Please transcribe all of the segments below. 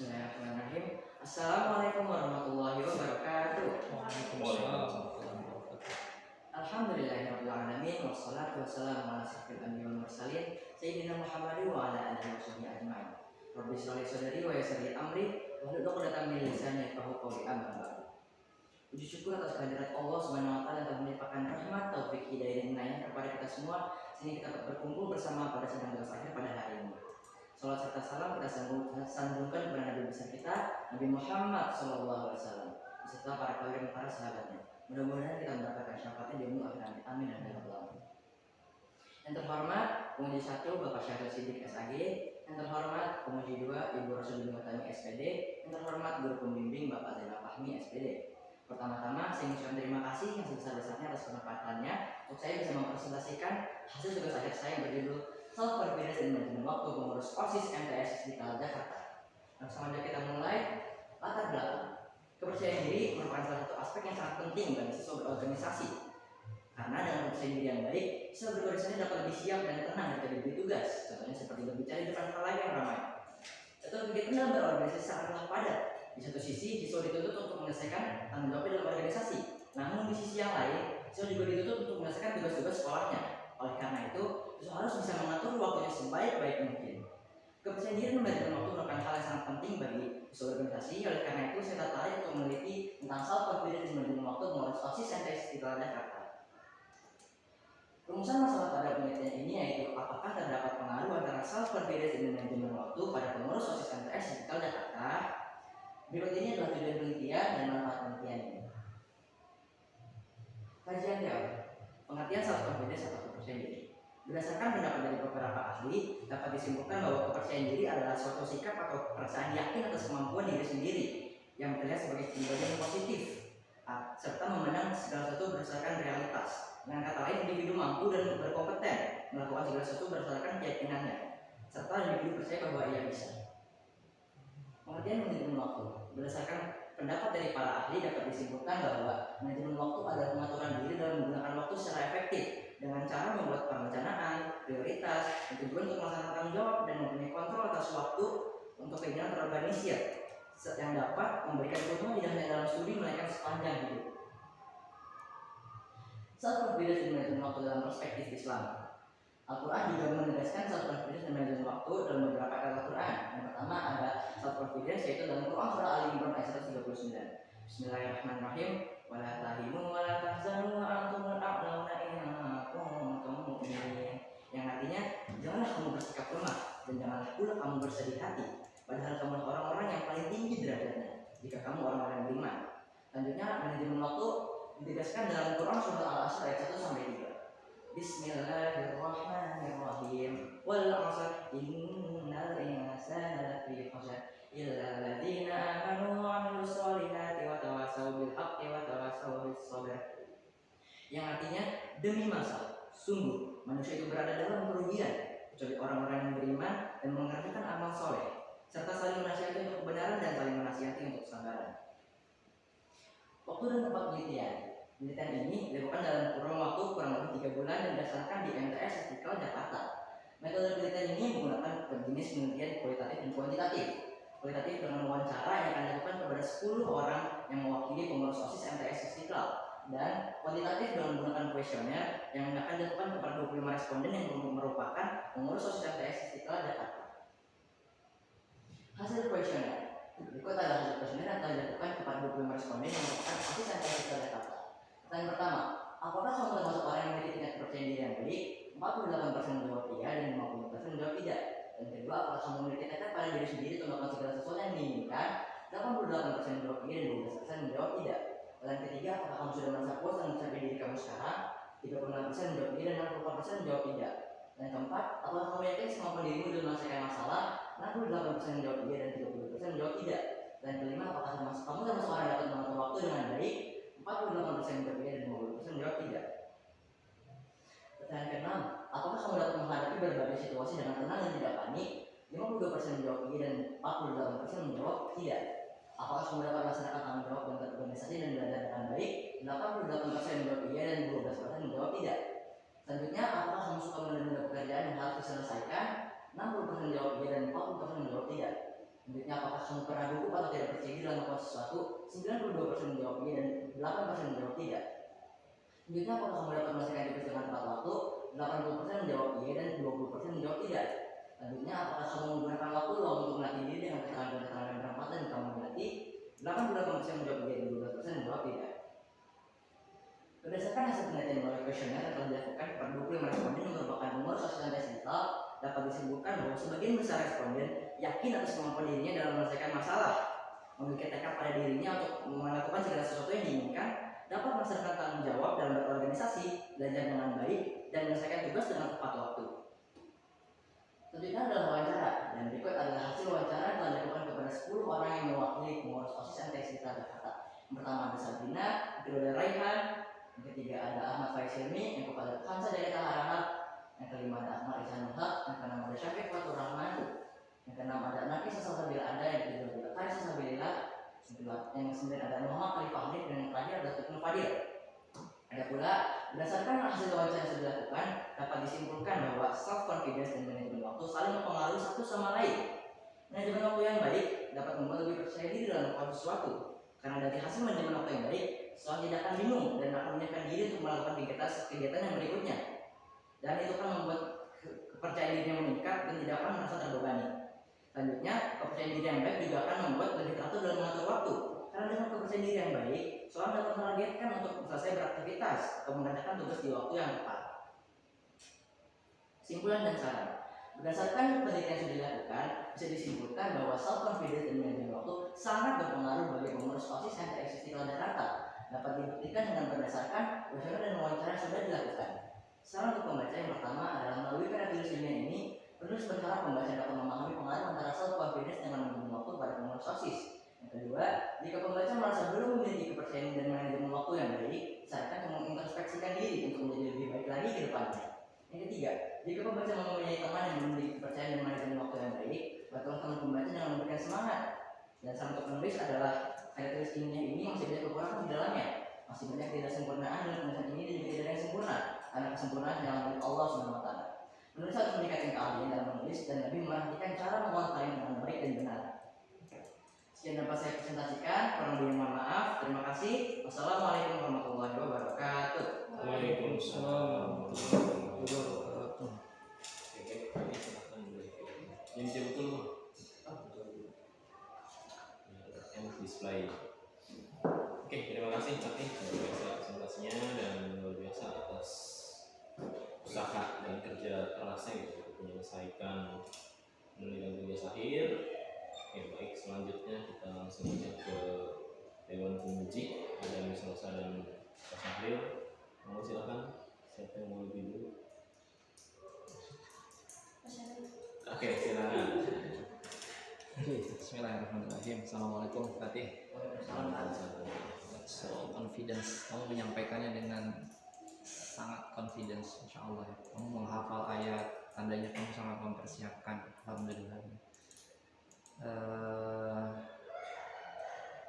Bismillahirrahmanirrahim. Assalamualaikum warahmatullahi wabarakatuh. Waalaikumsalam. Alhamdulillahirabbil alamin wassalatu wassalamu ala asyrofil anbiya'i wal mursalin sayyidina Muhammadin wa ala alihi washabihi ajmain. Rabbi shrah li sadri wa yassir li amri wahlul 'uqdatam min lisani yafqahu qawli amma ba'du. Puji syukur atas kehadirat Allah Subhanahu wa taala yang telah melimpahkan rahmat, taufik, hidayah dan inayah kepada kita semua sehingga kita dapat berkumpul bersama pada sidang tugas akhir pada hari ini. Salam serta salam kita sambungkan kepada Nabi besar kita Nabi Muhammad SAW beserta para keluarga dan para sahabatnya. Mudah-mudahan kita mendapatkan syafaatnya di umur akhir amin. Amin dan ya rabbal alamin. Yang terhormat penguji 1 Bapak Syahrul Siddiq SAG, yang terhormat penguji 2 Ibu Rasulullah Tami SPD, yang terhormat guru pembimbing Bapak Zainal Fahmi SPD. Pertama-tama saya mengucapkan terima kasih yang sebesar-besarnya atas kesempatannya untuk saya bisa mempresentasikan hasil tugas akhir saya yang berjudul Self Confidence dan Manajemen Waktu Pengurus OSIS MTS Istiqlal Jakarta. Langsung saja kita mulai. Latar belakang. Kepercayaan diri merupakan salah satu aspek yang sangat penting bagi siswa berorganisasi. Karena dengan kepercayaan diri yang baik, siswa berorganisasi dapat lebih siap dan tenang ketika diberi tugas. Contohnya seperti berbicara di depan halayak yang ramai. Atau lebih tenang berorganisasi sangatlah padat. Di satu sisi, siswa dituntut untuk menyelesaikan tanggung jawab dalam organisasi. Namun di sisi yang lain, siswa juga dituntut untuk menyelesaikan tugas-tugas sekolahnya. Oleh karena itu, siswa harus bisa mengatur waktunya sebaik-baik mungkin. Kepercayaan diri dan manajemen waktu merupakan hal yang sangat penting bagi siswa organisasi. Oleh karena itu, saya tertarik untuk meneliti tentang self confidence dan manajemen waktu pengurus OSIS MTS Istiqlal Jakarta. Rumusan masalah pada penelitian ini yaitu apakah terdapat pengaruh antara self confidence dan manajemen waktu pada pengurus OSIS MTS Istiqlal Jakarta. Berikut ini adalah tujuan penelitian dan manfaat penelitian ini. Kajian teori pengertian self confidence atau kepercayaan diri. Berdasarkan pendapat dari beberapa ahli, dapat disimpulkan bahwa kepercayaan diri adalah suatu sikap atau perasaan yakin atas kemampuan diri sendiri yang terlihat sebagai pribadi yang positif, serta memandang segala sesuatu berdasarkan realitas. Dengan kata lain, individu mampu dan berkompeten melakukan segala sesuatu berdasarkan keyakinannya, serta individu percaya bahwa ia bisa. Pengertian manajemen waktu. Berdasarkan pendapat dari para ahli dapat disimpulkan bahwa manajemen waktu adalah pengaturan diri dalam menggunakan waktu secara efektif dengan cara membuat perencanaan, prioritas, dan tujuan untuk melaksanakan tanggung jawab dan mempunyai kontrol atas waktu untuk keinginan terorganisir yang dapat memberikan keuntungan tidak hanya dalam studi melainkan sepanjang hidup. Self confidence dan manajemen waktu dalam perspektif Islam. Al-Quran juga menegaskan self confidence dan manajemen waktu dalam beberapa ayat Al-Quran. Yang pertama ada self confidence yaitu dalam Quran surah Ali Imran ayat 139. Bismillahirrahmanirrahim. Wala tahinu wala tahzanu wa antumul a'launa in kuntum mu'minin. Yang artinya janganlah kamu bersikap lemah dan janganlah pula kamu bersedih hati, padahal kamu orang-orang yang paling tinggi derajatnya jika kamu orang-orang yang beriman. Selanjutnya manajemen waktu ditegaskan dalam Quran surah Al-Asr ayat 1 sampai 3. Bismillahirrahmanirrahim. Wal 'asr innal insana lafi khusr illa alladziina aamanu wa 'amilus shalihati wa tawassaw bil haqqi wa tawassaw bis sabr. Yang artinya demi masa sungguh manusia itu berada dalam kerugian kecuali orang-orang yang beriman dan mengerjakan amal soleh serta saling menasihati untuk kebenaran dan saling menasihati untuk kesabaran. Waktu dan tempat penelitian. Penelitian ini dilakukan dalam kurun waktu kurang lebih 3 bulan dan didasarkan di MTS Istiqlal Jakarta. Metode penelitian ini menggunakan jenis penelitian kualitatif dan kuantitatif. Kualitatif dengan wawancara yang akan dilakukan kepada 10 orang yang mewakili pengurus OSIS MTS Istiqlal, dan kuantitatif dengan menggunakan kuesioner yang akan dilakukan kepada 25 responden yang merupakan pengurus OSIS MTS Istiqlal Jakarta. Hasil kuesioner. Berikut adalah hasil kuesioner yang telah dilakukan kepada 25 responden yang merupakan OSIS MTS Istiqlal Jakarta. Pertanyaan pertama, apakah kamu termasuk orang yang memiliki tingkat kepercayaan diri yang baik? 48% menjawab iya dan 50% menjawab tidak. Dan kedua, apakah kamu memiliki tekad pada diri sendiri untuk melakukan segala sesuatu yang diinginkan? 88% menjawab iya dan 12% menjawab tidak. Pertanyaan ketiga, apakah kamu sudah merasa puas dengan mencapai diri kamu sekarang? 36% menjawab iya dan 64% menjawab tidak. Dan keempat, apakah kamu yakin kemampuan dirimu dalam menyelesaikan masalah? 68% menjawab iya dan 30% menjawab tidak. Dan kelima, apakah kamu termasuk orang yang dapat mengatur waktu dengan baik? 48% menjawab iya dan 50% menjawab tidak. Pertanyaan keenam, apakah kamu dapat menghadapi berbagai situasi dengan tenang dan tidak panik? 52% menjawab iya dan 48% menjawab tidak. Apakah kamu dapat melaksanakan tanggung jawab dan berorganisasi dan belajar dengan baik? 88% menjawab iya dan 12% menjawab tidak. Selanjutnya, apakah kamu suka menunda pekerjaan yang harus diselesaikan? 60% menjawab iya dan 40% menjawab tidak. Selanjutnya, apakah kamu pernah gugup atau tidak percaya diri dalam melakukan sesuatu? 92% menjawab iya dan 8% menjawab tidak. Selanjutnya, apakah kamu dapat menyelesaikan tugas dengan tepat waktu? 80% menjawab iya dan 20% menjawab tidak. Selanjutnya, apakah kamu menggunakan waktu luang untuk melatih diri dengan keterangan-keterangan yang bermanfaat dan kamu melatih? 88% menjawab iya dan 12% menjawab tidak. Berdasarkan hasil penelitian melalui kuesioner yang telah dilakukan kepada 25 responden yang merupakan umur sosial dan digital, dapat disimpulkan bahwa sebagian besar responden yakin atas kemampuan dirinya dalam menyelesaikan masalah, memiliki tekad pada dirinya untuk melakukan segala sesuatu yang diinginkan, dapat melaksanakan tanggung jawab dalam berorganisasi, belajar dengan baik, dan menyelesaikan tugas dengan tepat waktu. Selanjutnya adalah wawancara, dan berikut adalah hasil wawancara yang telah dilakukan kepada 10 orang yang mewakili pengurus OSIS MTS Citra Jakarta. Yang pertama ada Sabrina, yang kedua ada Raihan, yang ketiga ada Ahmad Faiz Hilmi, yang keempat ada Hansa dari Taharahap, yang kelima ada Ahmad Ihsan Haq, yang keenam ada Syafiq Fatur Rahman, yang keenam ada Nafis Sasabil Ada, yang ketujuh ada Faris Sasabilillah, yang kesembilan ada Muhammad Ali Fahri, dan yang terakhir ada Tukun Fadil. Ada pula, berdasarkan hasil wawancara yang sudah dilakukan, dapat disimpulkan bahwa self-confidence dan manajemen waktu saling mempengaruhi satu sama lain. Manajemen waktu yang baik dapat membuat lebih percaya diri dalam melakukan sesuatu. Karena dari hasil manajemen waktu yang baik, seorang tidak akan bingung dan akan menyiapkan diri untuk melakukan kegiatan yang berikutnya. Dan itu akan membuat kepercayaan diri yang meningkat dan tidak akan merasa terbebani. Selanjutnya, kepercayaan diri yang baik juga akan membuat lebih teratur dalam mengatur waktu. Karena dengan kepercayaan diri yang baik, seorang dapat menargetkan untuk selesai beraktivitas atau mengerjakan tugas di waktu yang tepat. Kesimpulan dan saran. Berdasarkan penelitian yang sudah dilakukan, bisa disimpulkan bahwa self-confidence dan manajemen waktu sangat berpengaruh bagi pengurus OSIS yang tereksist di Jakarta. Dapat dibuktikan dengan berdasarkan kuesioner dan wawancara yang sudah dilakukan. Saran untuk pembaca yang pertama adalah melalui karya tulis ilmiah ini, penulis berharap pembaca dapat memahami pengaruh antara self-confidence dengan manajemen waktu pada pengurus OSIS. Yang kedua, jika pembaca merasa belum memiliki kepercayaan dan manajemen waktu yang baik, sarankan mengintrospeksikan diri untuk menjadi lebih baik lagi ke depannya. Yang ketiga, jika pembaca mempunyai teman yang memiliki kepercayaan dan manajemen waktu yang baik, bantuan teman pembaca jangan memberikan semangat. Dan saran untuk penulis adalah karya tulis ilmiah ini masih banyak kekurangan di dalamnya, masih banyak ketidaksempurnaan dan penulisan ini juga tidak ada yang sempurna, karena kesempurnaan hanyalah milik Allah SWT. Penulis harus meningkatkan keahlian dalam menulis dan lebih memperhatikan cara mengolah kalimat dengan baik dan benar. Sekian dapat saya presentasikan, kurang lebih mohon maaf. Terima kasih. Wassalamualaikum warahmatullahi wabarakatuh. Waalaikumsalam warahmatullahi wabarakatuh. Ini dia betul yang display. Oke, terima kasih Fatih luar biasa presentasinya dan luar biasa atas usaha dan kerja kerasnya gitu untuk menyelesaikan penelitian tugas akhir. Oke, baik, selanjutnya kita langsung aja ke Dewan Penguji. Ada Miss Rosa dan Pak Syahril. Mau silakan, siapa yang mau lebih dulu? Oke, silakan. Oke, bismillahirrahmanirrahim. Assalamualaikum Fatih. So confidence, kamu menyampaikannya dengan sangat confidence, insya Allah. Kamu menghafal ayat, tandanya kamu sangat mempersiapkan. Alhamdulillah.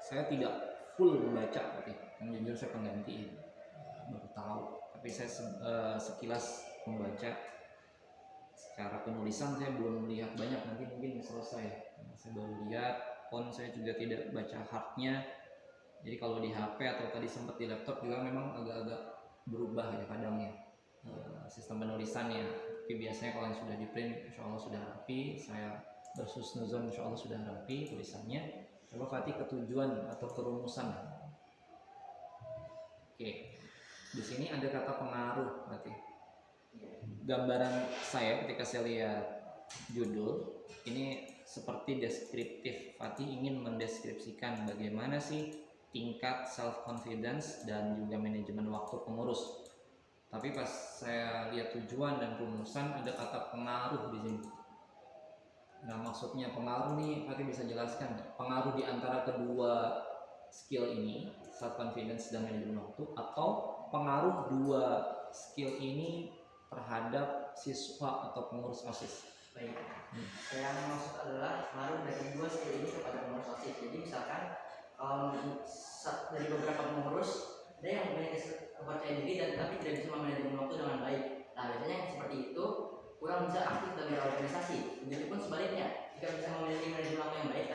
Saya tidak full membaca, Fatih. Yang jujur saya pengganti, baru tahu. Tapi saya sekilas membaca. Secara penulisan saya belum melihat banyak, nanti mungkin selesai. Saya baru lihat, saya juga tidak baca hardnya. Jadi kalau di HP atau tadi sempat di laptop juga memang agak-agak berubah ya kadangnya sistem penulisannya. Tapi biasanya kalau yang sudah di print, insya Allah sudah rapi. Saya berhusnuzon, insya Allah sudah rapi tulisannya. Coba Fatih ketujuan atau kerumusan. Oke, di sini ada kata pengaruh, Fatih. Gambaran saya ketika saya lihat judul ini seperti deskriptif. Fatih ingin mendeskripsikan bagaimana sih tingkat self confidence dan juga manajemen waktu pengurus. Tapi pas saya lihat tujuan dan rumusan ada kata pengaruh di sini. Nah, maksudnya pengaruh nih Fatih bisa jelaskan pengaruh di antara kedua skill ini, self confidence dan manajemen waktu, atau pengaruh dua skill ini terhadap siswa atau pengurus OSIS. Baik, yang maksud adalah pengaruh dari dua skill ini kepada pengurus OSIS. Jadi misalkan dari beberapa pengurus ada yang mempunyai kepercayaan diri dan tapi tidak bisa memanajemen waktu dengan baik. Nah, biasanya yang seperti itu kurang bisa aktif dalam organisasi. Begitupun sebaliknya, jika bisa memiliki manajemen waktu yang baik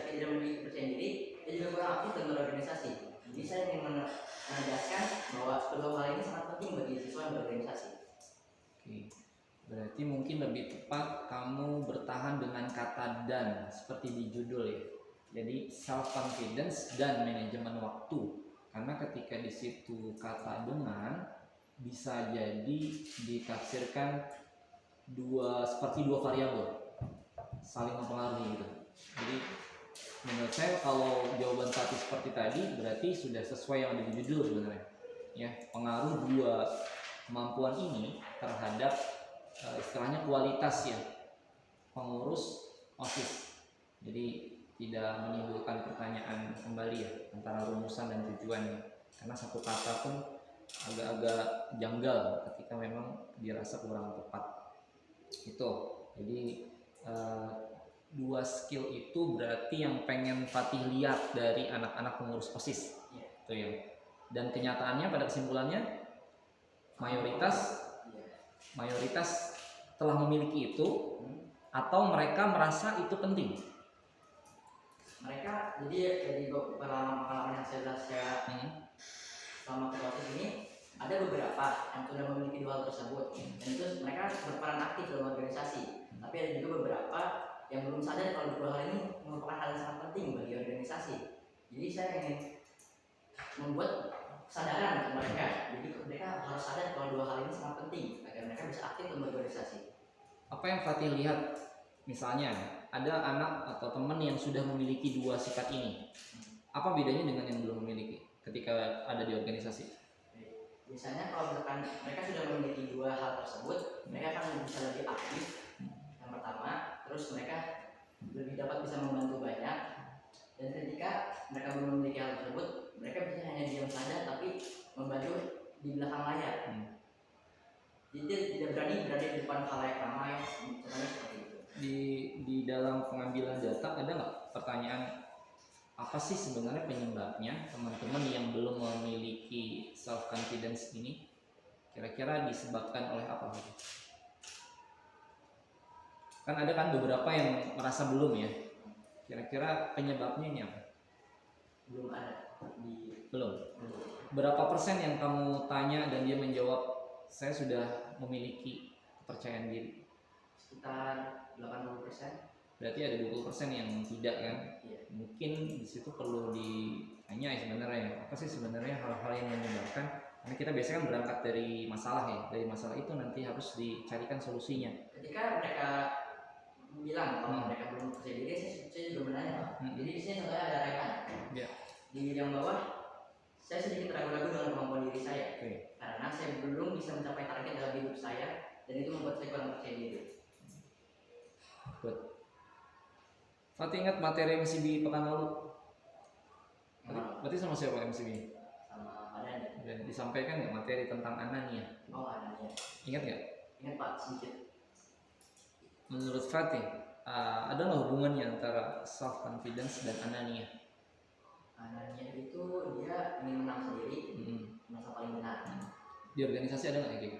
Berarti mungkin lebih tepat kamu bertahan dengan kata dan seperti di judul ya. Jadi self confidence dan manajemen waktu. Karena ketika di situ kata dengan bisa jadi ditafsirkan seperti dua variabel saling mempengaruhi gitu. Jadi menurut saya kalau jawaban Fatih seperti tadi berarti sudah sesuai yang ada di judul sebenarnya. Ya, pengaruh dua kemampuan ini terhadap istilahnya kualitas ya pengurus OSIS. Jadi tidak menimbulkan pertanyaan kembali ya antara rumusan dan tujuannya, karena satu kata pun agak-agak janggal ketika memang dirasa kurang tepat. Itu jadi dua skill itu berarti yang pengen Fatih lihat dari anak-anak pengurus OSIS itu ya. Dan kenyataannya pada kesimpulannya mayoritas telah memiliki itu atau mereka merasa itu penting. Mereka jadi pengalaman yang saya selama proses ini ada beberapa yang sudah memiliki dua hal tersebut dan itu mereka berperan aktif dalam organisasi. Tapi ada juga beberapa yang belum sadar kalau dua hal ini merupakan hal yang sangat penting bagi organisasi. Jadi saya ingin membuat kesadaran untuk mereka. Jadi mereka harus sadar kalau dua hal ini sangat penting agar mereka bisa aktif dalam organisasi. Apa yang Fatih lihat, misalnya ada anak atau teman yang sudah memiliki dua sifat ini, apa bedanya dengan yang belum memiliki ketika ada di organisasi? Misalnya kalau misalkan mereka sudah memiliki dua hal tersebut, mereka akan bisa lebih aktif. Yang pertama, terus mereka lebih dapat bisa membantu banyak. Dan ketika mereka belum memiliki hal tersebut, mereka bisa hanya diam saja tapi membantu di belakang layar. Jadi tidak berani berada di depan khalayak ramai, contohnya seperti itu. Di dalam pengambilan data ada nggak pertanyaan apa sih sebenarnya penyebabnya teman-teman yang belum memiliki self confidence ini kira-kira disebabkan oleh apa? Kan ada kan beberapa yang merasa belum ya. Kira-kira penyebabnya ini apa? Belum ada. Belum. Berapa persen yang kamu tanya dan dia menjawab saya sudah memiliki kepercayaan diri? Sekitar 80%. Berarti ada 20% yang tidak kan? Iya. Mungkin di situ perlu ditanya ya sebenarnya apa sih sebenarnya hal-hal yang menyebabkan, karena kita biasanya kan berangkat dari masalah ya, dari masalah itu nanti harus dicarikan solusinya. Ketika mereka bilang kalau mereka belum percaya diri, saya juga menanya. Jadi di sini contohnya ada Raihan. Ya. Di yang bawah saya sedikit ragu-ragu dengan kemampuan diri saya. Karena saya belum bisa mencapai target dalam hidup saya dan itu membuat saya kurang percaya diri. Good. Fatih ingat materi MCB pekan lalu? Berarti sama siapa MCB? Sama Adanya. Dan disampaikan nggak materi tentang Anania? Oh, Adanya. Ingat nggak? Ingat Pak, sedikit. Menurut Fatih, ada nggak hubungannya antara self confidence dan Anania? Ananya itu dia ingin menang sendiri, merasa paling benar. Di organisasi ada nggak kayak gitu?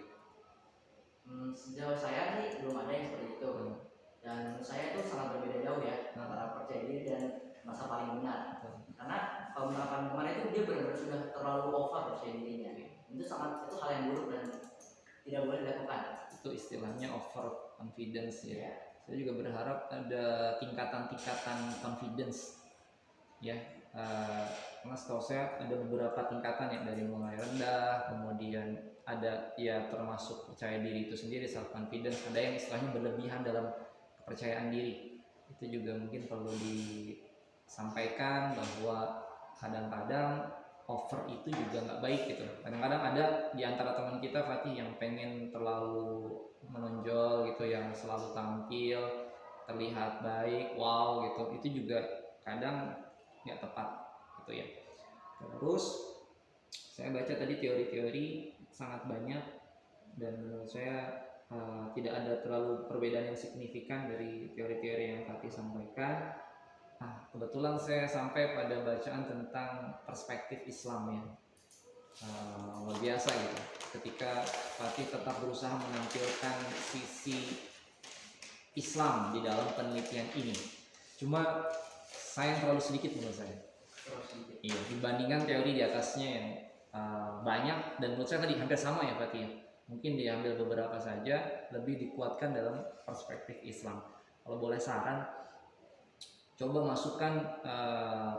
Sejauh saya sih belum ada yang seperti itu. Dan menurut saya itu sangat berbeda jauh ya antara percaya diri dan merasa paling benar. Karena kalau misalkan kemarin itu dia benar-benar sudah terlalu over percaya dirinya. Itu hal yang buruk dan tidak boleh dilakukan. Itu Istilahnya over confidence ya. Saya juga berharap ada tingkatan-tingkatan confidence ya. Karena setahu saya ada beberapa tingkatan ya, dari mulai rendah, kemudian ada ya termasuk percaya diri itu sendiri, self confidence, ada yang istilahnya berlebihan dalam kepercayaan diri. Itu juga mungkin perlu disampaikan bahwa kadang-kadang over itu juga nggak baik gitu. Kadang-kadang ada di antara teman kita Fatih yang pengen terlalu menonjol gitu, yang selalu tampil terlihat baik, wow gitu. Itu juga kadang nggak tepat gitu ya. Terus saya baca tadi teori-teori sangat banyak dan menurut saya tidak ada terlalu perbedaan yang signifikan dari teori-teori yang Fatih sampaikan. Kebetulan saya sampai pada bacaan tentang perspektif Islam ya, luar biasa gitu. Ketika Fatih tetap berusaha menampilkan sisi Islam di dalam penelitian ini, cuma sayang terlalu sedikit menurut saya. Iya, dibandingkan teori di atasnya yang banyak, dan menurut saya tadi hampir sama ya Fatih ya. Mungkin diambil beberapa saja, lebih dikuatkan dalam perspektif Islam. Kalau boleh saran, coba masukkan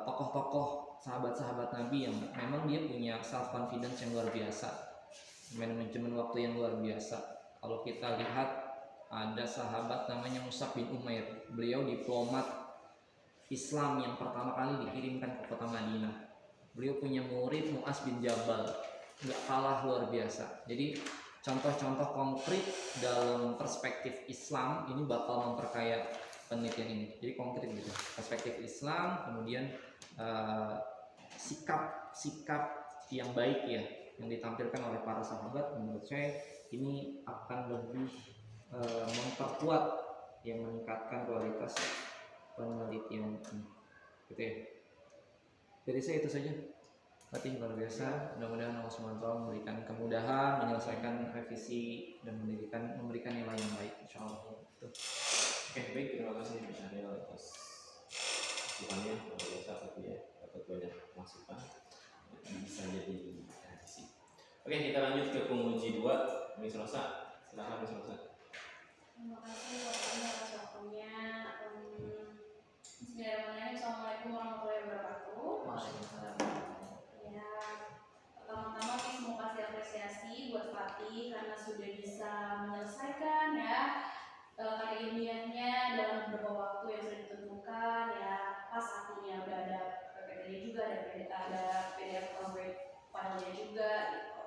tokoh-tokoh sahabat-sahabat Nabi yang memang dia punya self confidence yang luar biasa, manajemen waktu yang luar biasa. Kalau kita lihat ada sahabat namanya Mus'ab bin Umair, beliau diplomat Islam yang pertama kali dikirimkan ke kota Madinah. Beliau punya murid Mu'az bin Jabal, nggak kalah luar biasa. Jadi contoh-contoh konkret dalam perspektif Islam ini bakal memperkaya penelitian ini. Jadi konkret gitu, perspektif Islam, kemudian sikap yang baik ya yang ditampilkan oleh para sahabat, menurut saya ini akan lebih memperkuat yang meningkatkan kualitas penelitian ini, gitu ya. Dari saya itu saja. Berarti luar biasa. Mudah-mudahan Allah SWT memberikan kemudahan menyelesaikan revisi dan memberikan nilai yang baik, insya Allah. Oke, baik, terima kasih Mas Syahril atas masukannya. Luar biasa tapi ya, dapat banyak masukan bisa jadi revisi. Oke, kita lanjut ke penguji 2, Miss Rosa. Silakan Miss Rosa. Terima kasih atas waktunya. Bismillahirrahmanirrahim. Assalamualaikum warahmatullahi wabarakatuh. Waalaikumsalam. Ya, pertama-tama Miss mau kasih apresiasi buat Fatih karena sudah bisa menyelesaikan ya karya ilmiahnya dalam beberapa waktu yang sudah ditentukan ya. Pas artinya udah ada PPT juga, ada PDF PowerPoint filenya juga gitu.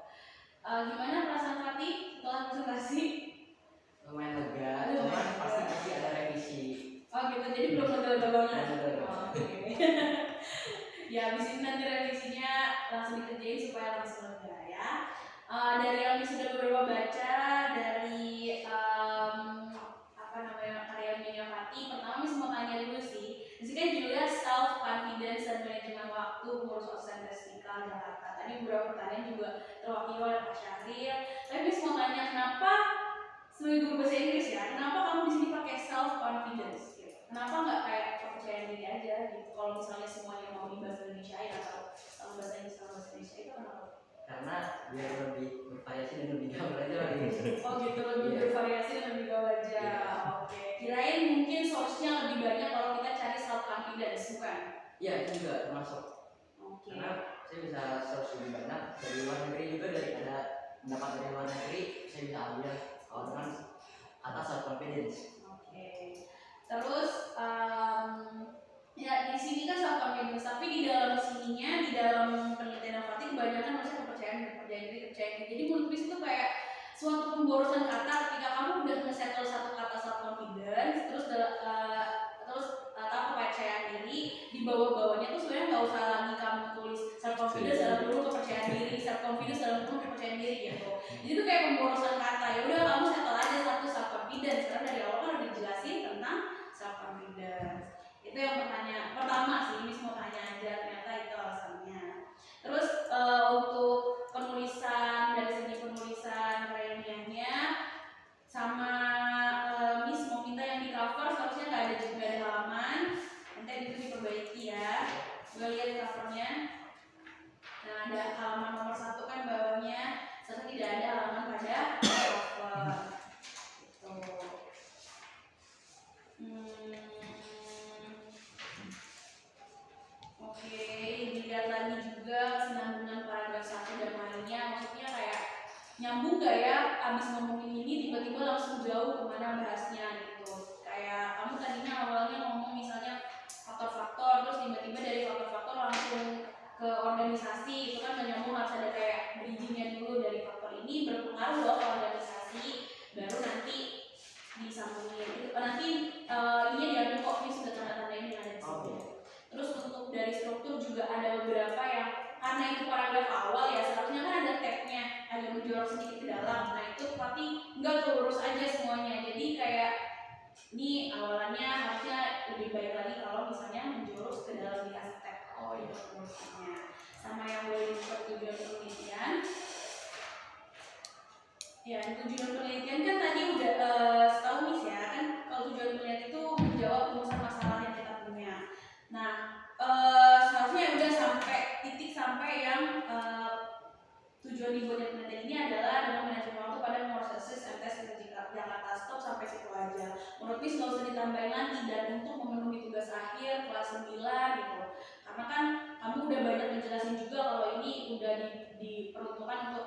Gimana perasaan Fatih setelah presentasi? Lumayan lega, cuman pasti ada revisi. Oh gitu, jadi belum lega banget. Belum. Oke. Ya, habis ini nanti revisinya langsung dikerjain supaya langsung lega ya. Dari yang sudah beberapa baca dari karya ilmiah Fatih, pertama Miss mau tanya dulu sih. Di sini kan judulnya self confidence dan manajemen waktu pengurus OSIS Vertikal Jakarta. Tadi beberapa pertanyaan juga terwakili oleh Pak Syahril. Tapi Miss mau tanya kenapa sebagai guru bahasa Inggris ya, kenapa kamu di sini pakai self confidence? Gitu. Kenapa nggak kayak kepercayaan diri aja gitu? Kalau misalnya semuanya mau di bahasa Indonesia ya atau bahasa Inggris sama bahasa Indonesia itu kenapa? Karena biar lebih bervariasi dan lebih gaul aja lagi. Oh gitu, lebih bervariasi dan lebih gaul aja. Oke. Kirain mungkin source-nya lebih banyak kalau kita cari self confidence, bukan? Iya, itu juga termasuk. Oke. Karena saya bisa source lebih banyak dari luar negeri juga, daripada mendapat dari luar negeri saya bisa ambil kalau dengan kata self confidence. Oke. Terus ya di sini kan self confidence, tapi di dalam sininya, di dalam penelitian Fatih kebanyakan maksudnya kepercayaan diri. Jadi menurut Miss itu kayak suatu pemborosan kata ketika kamu udah nge-settle satu kata self confidence, terus kepercayaan diri di bawah-bawahnya tuh sebenarnya nggak usah lagi kamu tulis self confidence dalam kurung kepercayaan diri, self confidence dalam kurung kepercayaan diri gitu. Jadi itu kayak pemborosan kata. Ya udah kamu settle aja satu self confidence karena dari awal kan udah dijelasin tentang self confidence. Itu yang pertanyaan pertama sih, Miss mau tanya aja, ternyata itu alasannya. Terus untuk penulisan, dari segi penulisan ilmiahnya sama Miss mau minta yang di cover seharusnya nggak ada juga ada halaman, nanti itu diperbaiki ya. Gue lihat covernya, nah ada halaman nomor 1 kan bawahnya, seharusnya tidak ada halaman pada cover. Oke, dilihat lagi juga kesinambungan paragraf 1 dan lainnya, maksudnya kayak nyambung gak ya abis ngomongin ini tiba-tiba langsung jauh kemana bahasnya gitu. Kayak kamu tadinya awalnya ngomong misalnya faktor-faktor, terus tiba-tiba dari faktor-faktor langsung ke organisasi, itu kan gak nyambung, harus ada kayak bridgingnya dulu dari faktor ini berpengaruh loh ke organisasi, baru nanti disambungin. Nanti ini diambil kok, ini sudah tanda-tandain yang ada di sini. Terus untuk dari struktur juga ada beberapa yang karena itu paragraf awal ya, seharusnya kan ada tagnya, ada menjorok sedikit ke dalam. Nah itu tapi nggak keurus aja semuanya. Jadi kayak ini awalannya harusnya lebih baik lagi kalau misalnya menjurus ke dalam dikasih tag. Oh itu urusnya. Sama yang boleh disebut tujuan penelitian. Ya tujuan penelitian kan tadi udah setahu Miss ya kan, kalau tujuan penelitian itu menjawab rumusan masalah yang kita punya. Nah seharusnya udah sampai titik sampai yang tujuan dibuatnya penelitian ini adalah dalam manajemen waktu pada situ aja. Menurut Miss nggak usah ditambahin lagi, dan untuk memenuhi tugas akhir kelas 9 gitu. Karena kan kamu udah banyak menjelasin juga kalau ini udah diperuntukkan untuk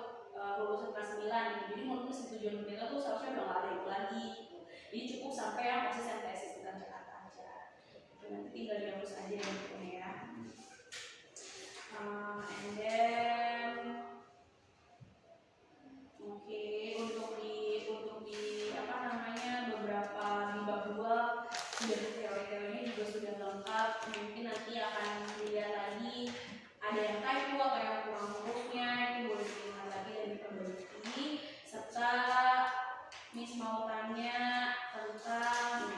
lulusan kelas 9 gitu. Jadi menurut Miss tujuan mereka tuh seharusnya udah nggak ada itu lagi gitu. Jadi cukup sampai yang asisten tesis tentang Jakarta aja. Gitu, nanti tinggal dihapus aja gitu ya. And then oke, untuk di apa namanya beberapa di bab 2 sudah teori-teorinya juga sudah lengkap. Mungkin nanti akan dilihat lagi ada yang typo atau yang kurang hurufnya, itu boleh dilihat lagi dan diperbaiki. Serta Miss mau tanya tentang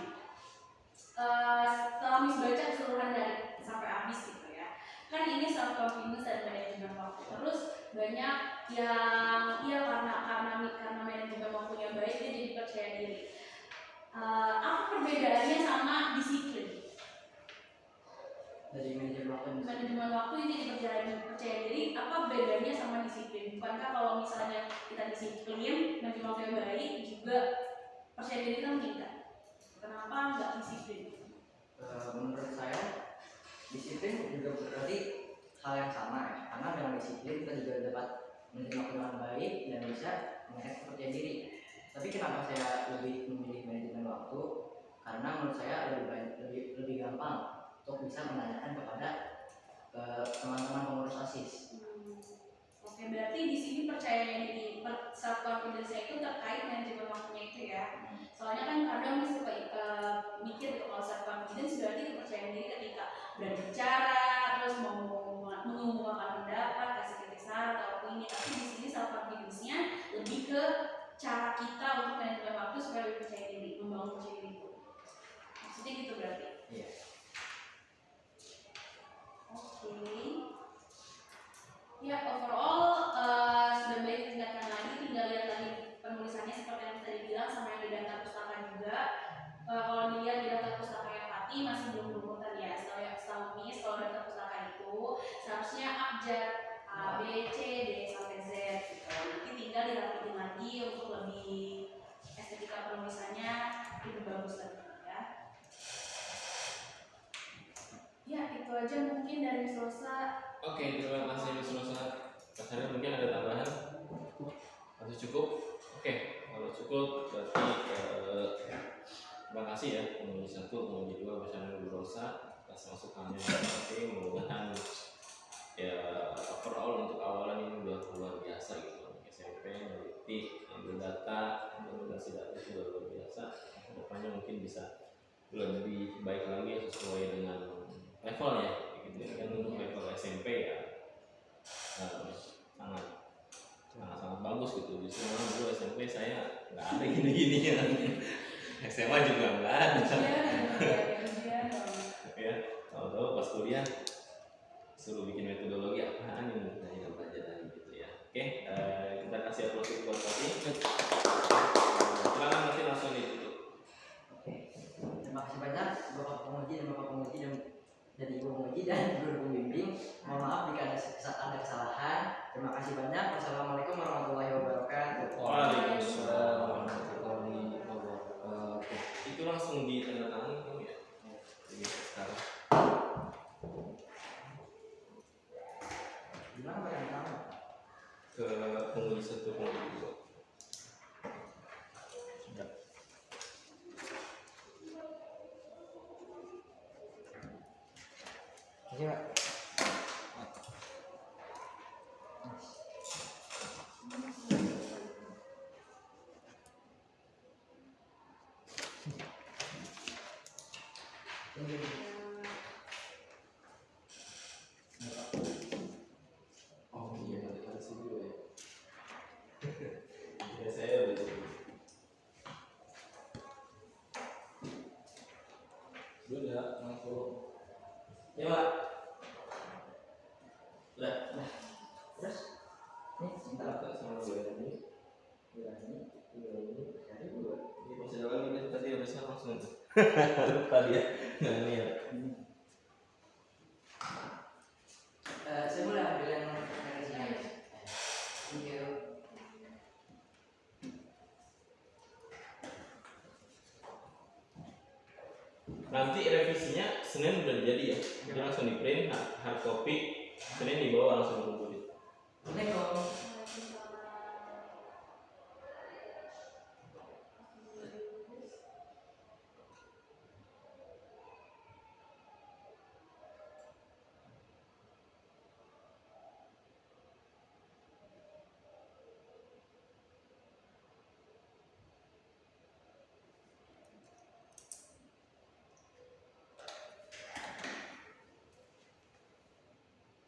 setelah Miss baca keseluruhan dari sampai habis gitu ya. Kan ini self confidence dan manajemen waktu. Terus banyak yang ya karena manajemen waktunya baik dia jadi percaya diri. Apa perbedaannya sama disiplin? Dari Manajemen waktu ini jadi percaya diri, apa bedanya sama disiplin? Bukankah kalau misalnya kita disiplin, manajemen waktu yang baik juga percaya diri kita meningkat? Kenapa nggak disiplin? Menurut saya disiplin juga berarti hal yang sama ya, karena dengan disiplin kita juga dapat menerima dengan baik dan bisa meningkatkan percaya diri. Tapi kenapa saya lebih memilih manajemen waktu? Karena menurut saya lebih gampang untuk bisa menanyakan kepada teman-teman pengurus ASIS. Oke, berarti di sini percaya diri, self confidence itu terkait manajemen waktunya itu ya. Soalnya kan kadang suka mikir kalau self confidence berarti kepercayaan diri ketika berani bicara, terus mau mengumumkan pendapat, kasih kritik saran atau ini. Tapi di sini self confidence-nya lebih ke cara kita untuk manajemen waktu supaya lebih percaya diri, membangun percaya diri itu. Maksudnya gitu berarti. Iya. Oke. Ya, overall sudah baik ditingkatkan lagi, tinggal lihat lagi penulisannya seperti yang tadi bilang sama yang di daftar pustaka juga. Kalau dilihat di daftar pustaka yang pati masih belum berurutan ya. Setahu Miss kalau daftar pustaka itu seharusnya abjad A, B, C, D sampai Z gitu. Nanti tinggal dirapiin lagi untuk lebih estetika penulisannya lebih bagus lagi ya. Ya, itu aja mungkin dari Miss Rosa. Oke, terima kasih Miss Rosa. Mas Haril mungkin ada tambahan? Masih cukup? Oke, kalau cukup berarti terima kasih ya penguji 1, penguji 2 bersama Ibu Rosa atas masukannya. Oke, mudah-mudahan ya overall untuk awalan ini udah luar biasa gitu. SMP meneliti, ambil data, implementasi data itu udah luar biasa. Kedepannya mungkin bisa lebih baik lagi sesuai dengan levelnya. Gitu kan untuk level SMP ya sangat bagus gitu. Justru memang dulu SMP saya nggak ada gini-gini ya. SMA juga nggak ada. Ya, tahu-tahu pas kuliah suruh bikin metodologi apaan ini kita nggak belajar lagi gitu ya. Oke, kita kasih aplaus buat Tati. Silakan nanti langsung ditutup. Oke, terima kasih banyak Bapak penguji dan Ibu penguji dan guru pembimbing. Mohon maaf jika ada kesalahan. Terima kasih banyak. Wassalamualaikum warahmatullahi wabarakatuh. Waalaikumsalam warahmatullahi wabarakatuh. Itu langsung ditandatangani kamu ya? Jadi sekarang. Gimana Pak yang kamu? Ke penguji 1, penguji 2. Oke Pak. Oh iya, ada sih dulu ya. Ya saya udah jadi. Sudah langsung. Ya Pak. Udah. Terus? Nih, sebentar. Kita sama dua ini. Jadi dua. Ini masih ada lagi kan tadi habisnya langsung. Lupa dia. Nggak niat. Saya mulai ambil yang sini. Thank you. Nanti revisinya Senin udah jadi ya. Jadi langsung di print hard copy, Senin dibawa langsung kumpulin. Assalamualaikum.